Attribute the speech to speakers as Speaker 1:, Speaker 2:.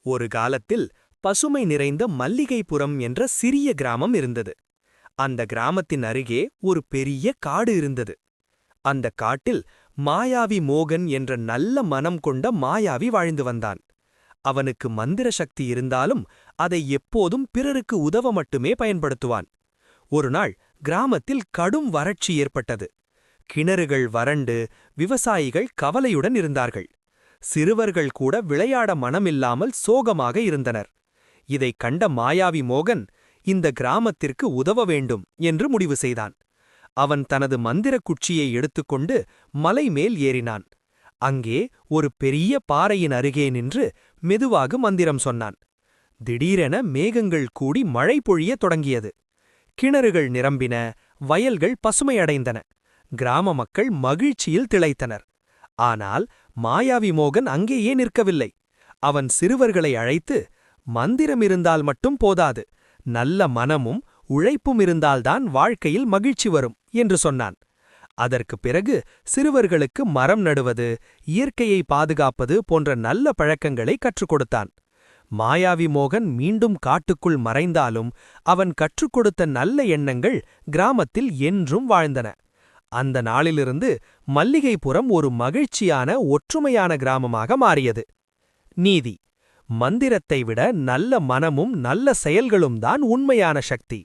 Speaker 1: ஒரு காலத்தில் பசுமை நிறைந்த மல்லிகைபுரம் என்ற சிறிய கிராமம் இருந்தது. அந்த கிராமத்தின் அருகே ஒரு பெரிய காடு இருந்தது. அந்த காட்டில் மாயாவி மோகன் என்ற நல்ல மனம் கொண்ட மாயாவி வாழ்ந்து வந்தான். அவனுக்கு மந்திர சக்தி இருந்தாலும் அதை எப்போதும் பிறருக்கு உதவ மட்டுமே பயன்படுத்துவான். ஒருநாள் கிராமத்தில் கடும் வறட்சி ஏற்பட்டது. கிணறுகள் வறண்டு விவசாயிகள் கவலையுடன் இருந்தார்கள். சிறுவர்கள் கூட விளையாட மனமில்லாமல் சோகமாக இருந்தனர். இதைக் கண்ட மாயாவி மோகன் இந்த கிராமத்திற்கு உதவ வேண்டும் என்று முடிவு செய்தான். அவன் தனது மந்திரக் குச்சியை எடுத்துக்கொண்டு மலை மேல் ஏறினான். அங்கே ஒரு பெரிய பாறையின் அருகே நின்று மெதுவாக மந்திரம் சொன்னான். திடீரென மேகங்கள் கூடி மழை பொழியத் தொடங்கியது. கிணறுகள் நிரம்பின, வயல்கள் பசுமையடைந்தன. கிராம மக்கள் மகிழ்ச்சியில் திளைத்தனர். ஆனால் மாயாவி மோகன் அங்கேயே நிற்கவில்லை. அவன் சிறுவர்களை அழைத்து, மந்திரம் இருந்தால் மட்டும் போதாது, நல்ல மனமும் உழைப்பும் இருந்தால்தான் வாழ்க்கையில் மகிழ்ச்சி வரும் என்று சொன்னான். அதற்குப் பிறகு சிறுவர்களுக்கு மரம் நடுவது, இயற்கையை பாதுகாப்பது போன்ற நல்ல பழக்கங்களை கற்றுக் கொடுத்தான். மாயாவி மோகன் மீண்டும் காட்டுக்குள் மறைந்தாலும் அவன் கற்றுக் கொடுத்த நல்ல எண்ணங்கள் கிராமத்தில் என்றும் வாழ்ந்தன. அந்த நாளிலிருந்து மல்லிகைபுரம் ஒரு மகிழ்ச்சியான ஒற்றுமையான கிராமமாக மாறியது. நீதி: மந்திரத்தை விட நல்ல மனமும் நல்ல செயல்களும் தான் உண்மையான சக்தி.